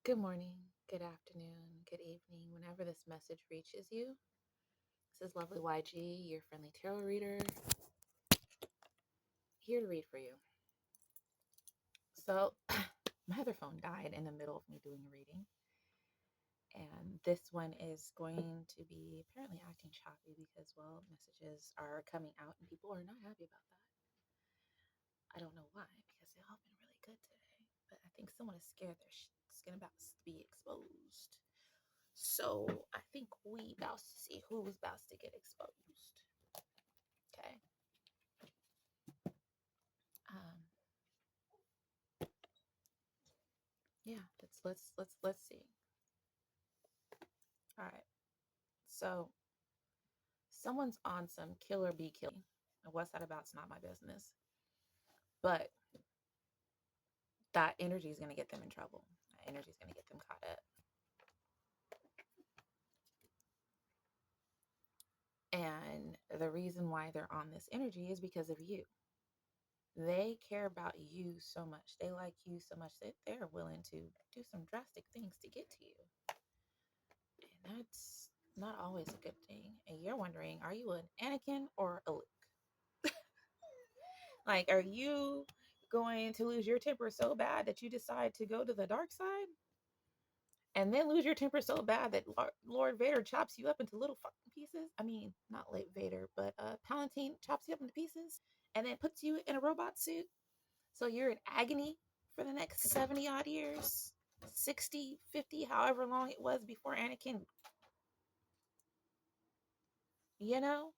Good morning, good afternoon, good evening, whenever this message reaches you. This is Lovely YG, your friendly tarot reader, here to read for you. So, my other phone died in the middle of me doing a reading, and this one is going to be apparently acting choppy because, well, messages are coming out and people are not happy about that. I don't know why, because they've all been really good today, but I think someone is scared their skin about to be exposed. So I think we about to see who's about to get exposed. Okay. Um. Yeah. Let's see. All right. So someone's on some kill or be killed. What's that about? It's not my business. But that energy is going to get them in trouble. That energy is going to get them caught up. And the reason why they're on this energy is because of you. They care about you so much. They like you so much that they're willing to do some drastic things to get to you. And that's not always a good thing. And you're wondering, are you an Anakin or a Luke? Like, are you going to lose your temper so bad that you decide to go to the dark side? And then lose your temper so bad that Lord Vader chops you up into little fucking pieces? I mean, not Late Vader, but Palpatine chops you up into pieces and then puts you in a robot suit. So you're in agony for the next 70 odd years, 60, 50, however long it was before Anakin, you know?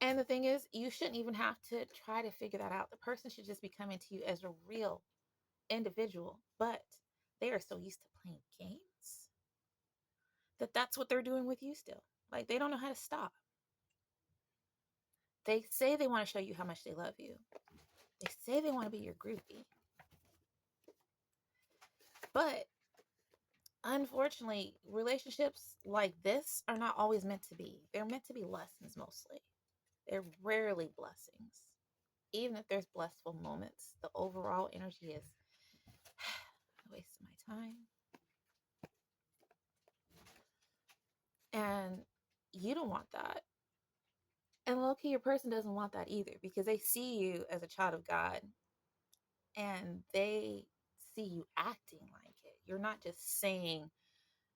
And the thing is, you shouldn't even have to try to figure that out. The person should just be coming to you as a real individual, but they are so used to playing games that that's what they're doing with you still. Like, they don't know how to stop. They say they want to show you how much they love you. They say they want to be your groupie. But unfortunately, relationships like this are not always meant to be. They're meant to be lessons mostly. They're rarely blessings. Even if there's blissful moments, the overall energy is a waste of my time. And you don't want that. And low key, your person doesn't want that either because they see you as a child of God and they see you acting like it. You're not just saying,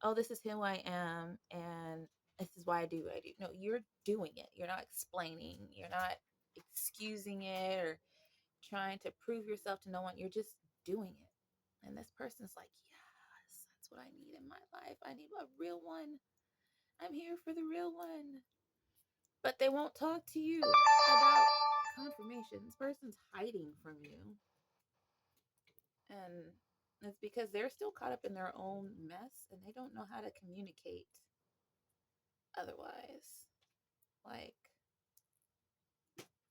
oh, this is who I am and this is why I do what I do. No, you're doing it. You're not explaining. You're not excusing it or trying to prove yourself to no one. You're just doing it. And this person's like, yes, that's what I need in my life. I need a real one. I'm here for the real one. But they won't talk to you about confirmation. This person's hiding from you. And it's because they're still caught up in their own mess and they don't know how to communicate otherwise. Like,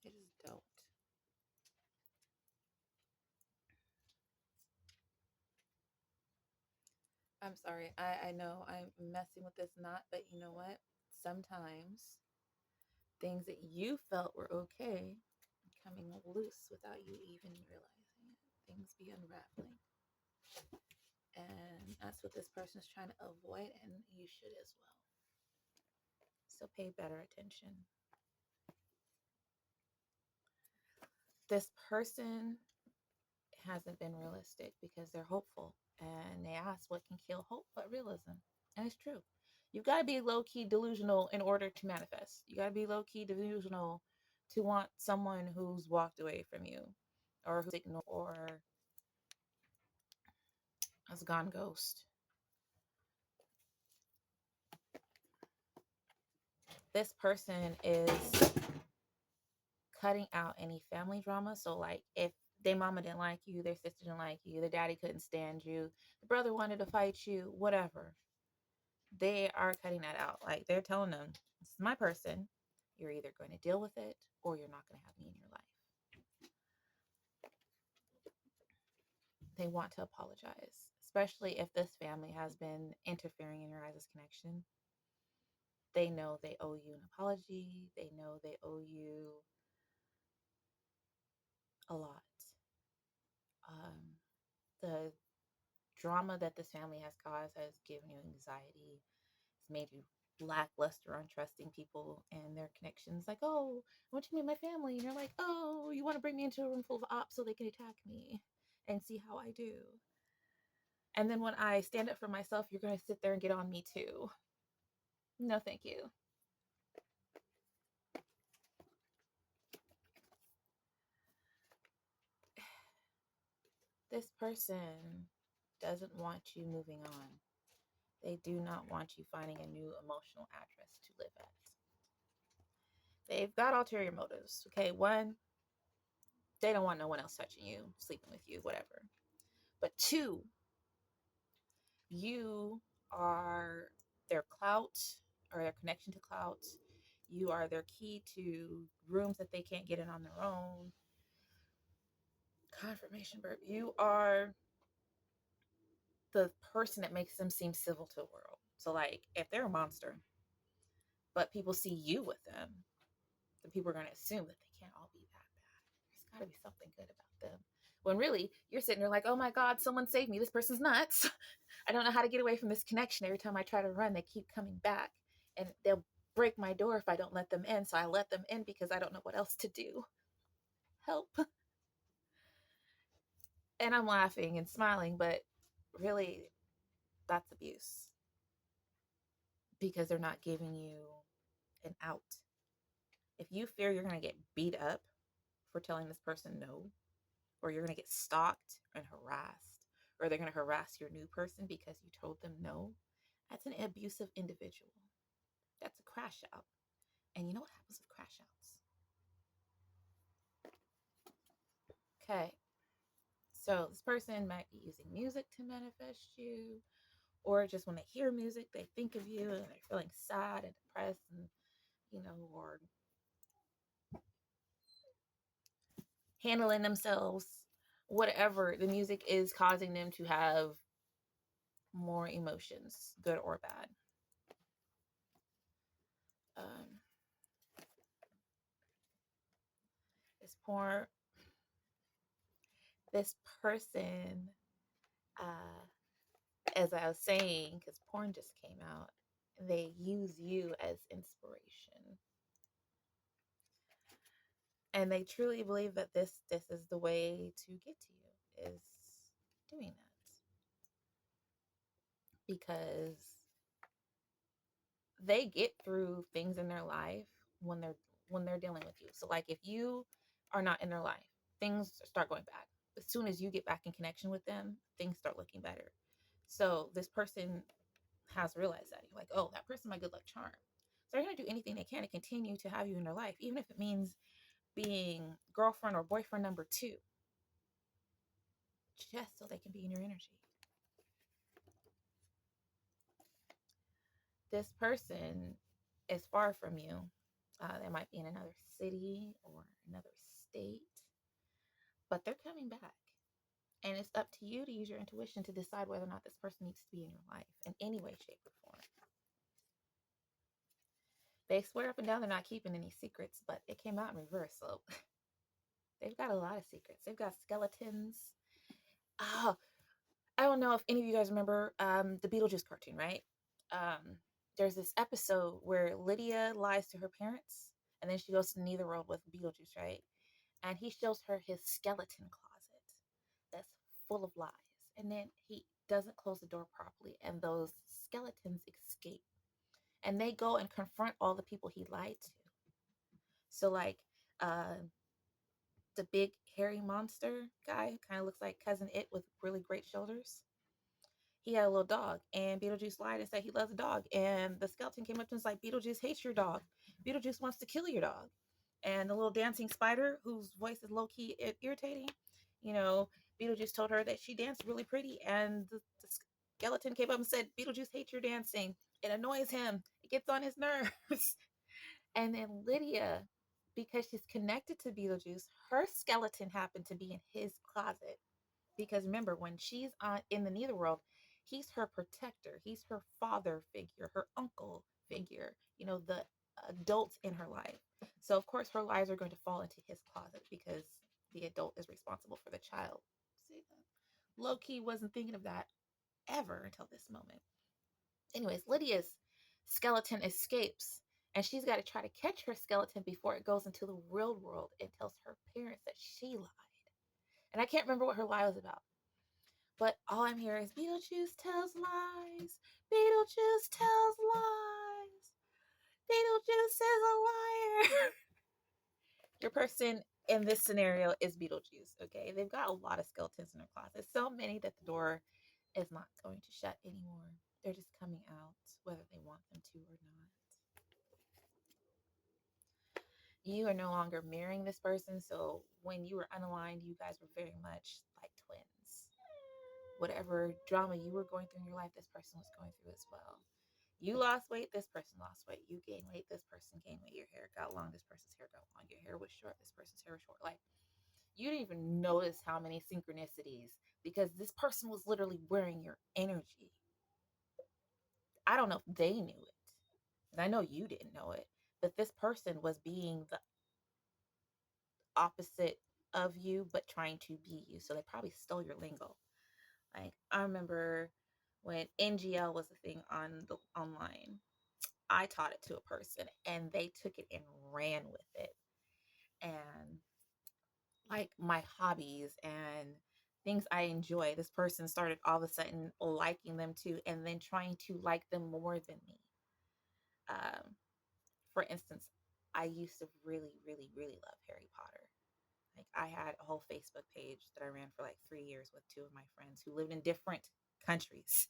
they just don't. I'm sorry. I know I'm messing with this knot, but you know what? Sometimes things that you felt were okay coming loose without you even realizing it. Things be unraveling. And that's what this person is trying to avoid, and you should as well. So pay better attention. This person hasn't been realistic because they're hopeful and they ask what can kill hope but realism. And it's true. You've got to be low key delusional in order to manifest. You got to be low key delusional to want someone who's walked away from you or who's ignored or has gone ghost. This person is cutting out any family drama. So, like, if their mama didn't like you, their sister didn't like you, their daddy couldn't stand you, the brother wanted to fight you, whatever, they are cutting that out. Like, they're telling them, this is my person. You're either going to deal with it or you're not going to have me in your life. They want to apologize, especially if this family has been interfering in your guys' connection. They know they owe you an apology. They know they owe you a lot. The drama that this family has caused has given you anxiety. It's made you lackluster on trusting people and their connections. Like, oh, I want you to meet my family. And you're like, oh, you want to bring me into a room full of ops so they can attack me and see how I do. And then when I stand up for myself, you're going to sit there and get on me too. No, thank you. This person doesn't want you moving on. They do not want you finding a new emotional address to live at. They've got ulterior motives. Okay, one, they don't want no one else touching you, sleeping with you, whatever. But two, you are their clout or their connection to clout. You are their key to rooms that they can't get in on their own. Confirmation burp. You are the person that makes them seem civil to the world. So, like, if they're a monster, but people see you with them, then people are going to assume that they can't all be that bad. There's got to be something good about them. When really, you're sitting there like, oh my God, someone save me. This person's nuts. I don't know how to get away from this connection. Every time I try to run, they keep coming back. And they'll break my door if I don't let them in. So I let them in because I don't know what else to do. Help. And I'm laughing and smiling, but really, that's abuse because they're not giving you an out. If you fear you're going to get beat up for telling this person no, or you're going to get stalked and harassed, or they're going to harass your new person because you told them no, that's an abusive individual. That's a crash out. And you know what happens with crash outs? Okay. So this person might be using music to manifest you, or just when they hear music, they think of you and they're feeling sad and depressed and, or handling themselves, whatever the music is causing them to have more emotions, good or bad. Um, this person, as I was saying, because porn just came out, they use you as inspiration. And they truly believe that this is the way to get to you, is doing that. Because they get through things in their life when they're dealing with you. So like if you are not in their life, things start going bad. As soon as you get back in connection with them, things start looking better. So this person has realized that. You're like, oh, that person's my good luck charm. So they're going to do anything they can to continue to have you in their life, even if it means being girlfriend or boyfriend number 2, just so they can be in your energy. This person is far from you. They might be in another city or another state, but they're coming back. And it's up to you to use your intuition to decide whether or not this person needs to be in your life in any way, shape, or form. They swear up and down they're not keeping any secrets, but it came out in reverse. So they've got a lot of secrets. They've got skeletons. Oh, I don't know if any of you guys remember the Beetlejuice cartoon, right? There's this episode where Lydia lies to her parents, and then she goes to the Netherworld with Beetlejuice, right? And he shows her his skeleton closet that's full of lies. And then he doesn't close the door properly, and those skeletons escape. And they go and confront all the people he lied to. So, like, the big hairy monster guy kind of looks like Cousin It with really great shoulders. He had a little dog, and Beetlejuice lied and said he loves the dog. And the skeleton came up to him and was like, Beetlejuice hates your dog. Beetlejuice wants to kill your dog. And the little dancing spider, whose voice is low key irritating, Beetlejuice told her that she danced really pretty. And the skeleton came up and said, Beetlejuice hates your dancing. It annoys him. It gets on his nerves. And then Lydia, because she's connected to Beetlejuice, her skeleton happened to be in his closet. Because remember, when she's in the Netherworld, he's her protector. He's her father figure, her uncle figure, the adults in her life. So, of course, her lies are going to fall into his closet because the adult is responsible for the child. See, low key wasn't thinking of that. ever until this moment. Anyways, Lydia's skeleton escapes, and she's got to try to catch her skeleton before it goes into the real world and tells her parents that she lied. And I can't remember what her lie was about. But all I'm hearing is Beetlejuice tells lies. Beetlejuice tells lies. Beetlejuice is a liar. Your person in this scenario is Beetlejuice, okay? They've got a lot of skeletons in their closet. So many that the door is not going to shut anymore. They're just coming out, whether they want them to or not. You are no longer marrying this person, so when you were unaligned, you guys were very much like twins. Whatever drama you were going through in your life, this person was going through as well. You lost weight, this person lost weight. You gained weight, this person gained weight. Your hair got long, this person's hair got long. Your hair was short, this person's hair was short. Like, you didn't even notice how many synchronicities, because this person was literally wearing your energy. I don't know if they knew it, and I know you didn't know it, but this person was being the opposite of you, but trying to be you. So they probably stole your lingo. Like, I remember when NGL was a thing on the online, I taught it to a person and they took it and ran with it. And like my hobbies and things I enjoy, this person started all of a sudden liking them too, and then trying to like them more than me. For instance, I used to really, really, really love Harry Potter. Like, I had a whole Facebook page that I ran for like 3 years with two of my friends who lived in different countries.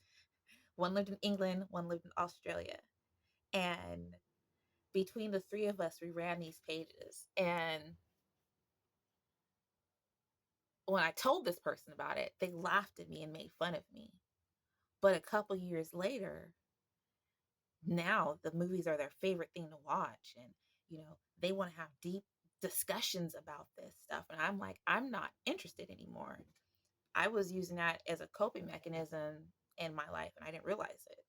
One lived in England, one lived in Australia. And between the three of us, we ran these pages. And when I told this person about it, they laughed at me and made fun of me. But a couple years later, now the movies are their favorite thing to watch. And, they want to have deep discussions about this stuff. And I'm like, I'm not interested anymore. I was using that as a coping mechanism in my life and I didn't realize it.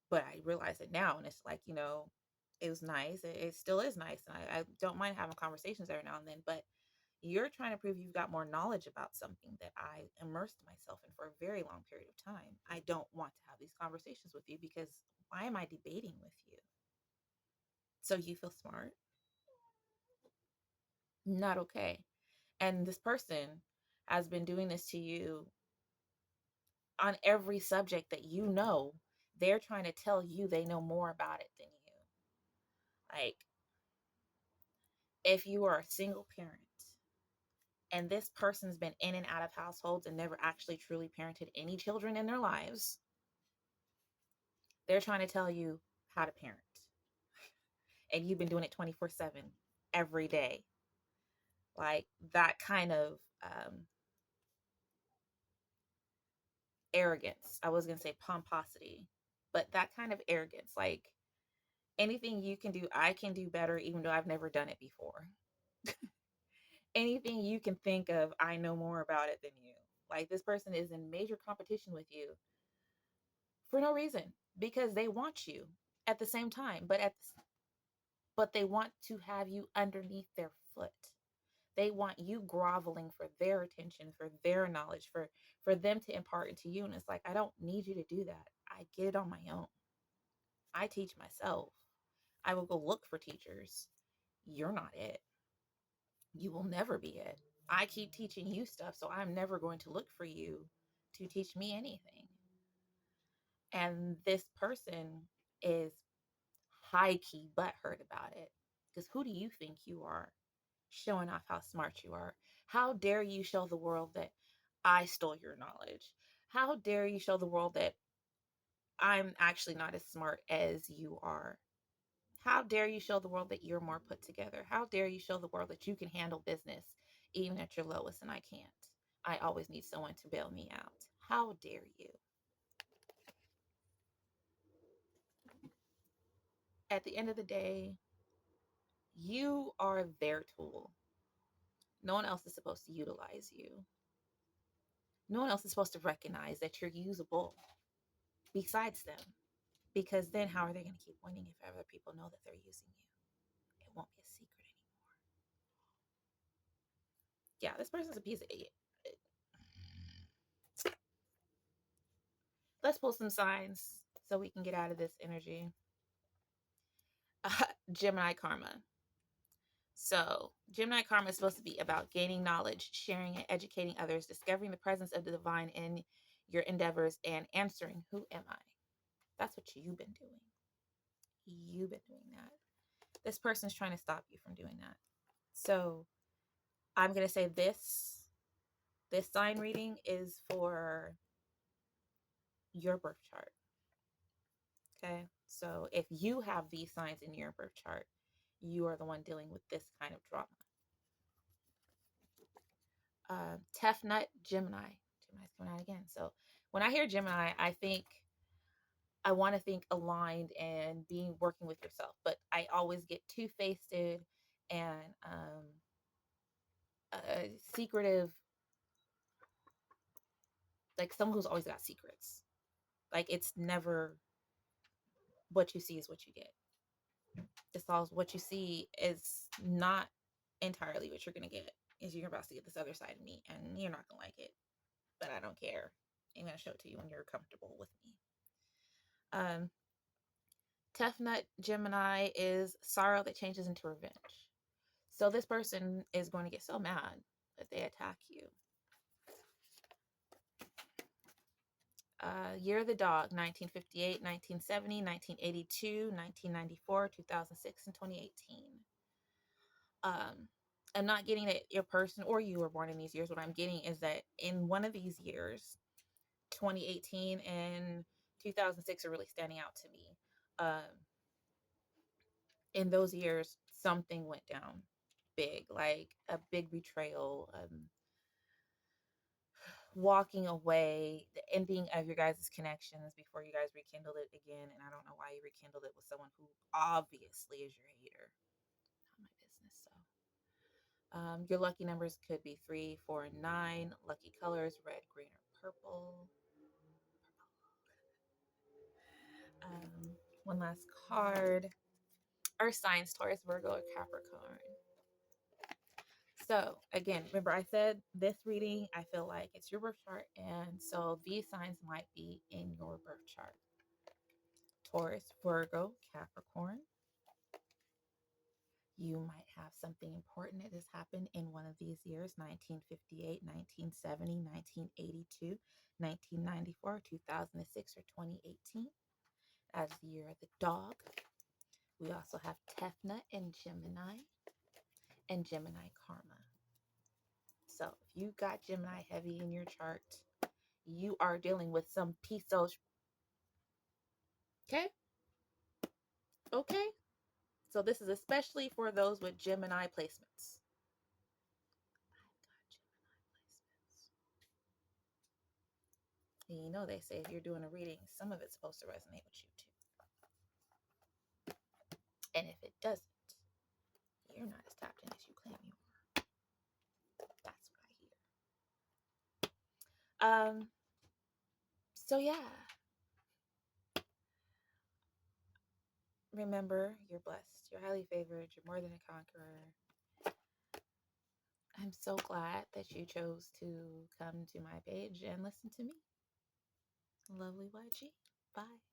But I realize it now. And it's like, it was nice. It still is nice. And I don't mind having conversations every now and then. But you're trying to prove you've got more knowledge about something that I immersed myself in for a very long period of time. I don't want to have these conversations with you because why am I debating with you? So you feel smart? Not okay. And this person has been doing this to you on every subject that you know. They're trying to tell you they know more about it than you. Like, if you are a single parent and this person's been in and out of households and never actually truly parented any children in their lives, they're trying to tell you how to parent. And you've been doing it 24/7 every day. Like, that kind of arrogance. I was going to say pomposity, but that kind of arrogance. Like, anything you can do, I can do better, even though I've never done it before. Anything you can think of, I know more about it than you. Like, this person is in major competition with you for no reason because they want you at the same time, but they want to have you underneath their foot. They want you groveling for their attention, for their knowledge, for them to impart into you. And it's like, I don't need you to do that. I get it on my own. I teach myself. I will go look for teachers. You're not it. You will never be it. I keep teaching you stuff, so I'm never going to look for you to teach me anything. And this person is high key butthurt about it. Because who do you think you are, showing off how smart you are? How dare you show the world that I stole your knowledge? How dare you show the world that I'm actually not as smart as you are? How dare you show the world that you're more put together? How dare you show the world that you can handle business even at your lowest and I can't? I always need someone to bail me out. How dare you? At the end of the day, you are their tool. No one else is supposed to utilize you. No one else is supposed to recognize that you're usable besides them. Because then how are they going to keep winning if other people know that they're using you? It won't be a secret anymore. Yeah, this person's a piece of let's pull some signs so we can get out of this energy. Gemini karma. So, Gemini karma is supposed to be about gaining knowledge, sharing and educating others, discovering the presence of the divine in your endeavors, and answering, who am I? That's what you've been doing. You've been doing that. This person's trying to stop you from doing that. So, I'm going to say this sign reading is for your birth chart. Okay? So, if you have these signs in your birth chart, you are the one dealing with this kind of drama. Tefnut Gemini. Gemini's coming out again. So when I hear Gemini, I want to think aligned and being working with yourself, but I always get two-faced and secretive, like someone who's always got secrets. Like it's never what you see is what you get. It's all what you see is not entirely what you're gonna get. Is you're about to get this other side of me, and you're not gonna like it, but I don't care. I'm gonna show it to you when you're comfortable with me. Tefnut Gemini is sorrow that changes into revenge. So this person is going to get so mad that they attack you. Year of the Dog, 1958, 1970, 1982, 1994, 2006, and 2018. I'm not getting that your person or you were born in these years. What I'm getting is that in one of these years, 2018 and 2006 are really standing out to me. In those years, something went down big, like a big betrayal, walking away, the ending of your guys' connections before you guys rekindled it again. And I don't know why you rekindled it with someone who obviously is your hater. Not my business. So, your lucky numbers could be 3, 4, and 9. Lucky colors: red, green, or purple. One last card. Earth signs: Taurus, Virgo, or Capricorn. So again, remember I said this reading, I feel like it's your birth chart. And so these signs might be in your birth chart. Taurus, Virgo, Capricorn. You might have something important that has happened in one of these years: 1958, 1970, 1982, 1994, 2006, or 2018 as the year of the dog. We also have Tefnut and Gemini karma. So if you got Gemini heavy in your chart, you are dealing with some piece of. Okay. Okay. So this is especially for those with Gemini placements. And you know, they say if you're doing a reading, some of it's supposed to resonate with you too. And if it doesn't, you're not as tapped in as you claim you are. That's what I hear. So yeah. Remember, you're blessed. You're highly favored. You're more than a conqueror. I'm so glad that you chose to come to my page and listen to me. Lovely YG. Bye.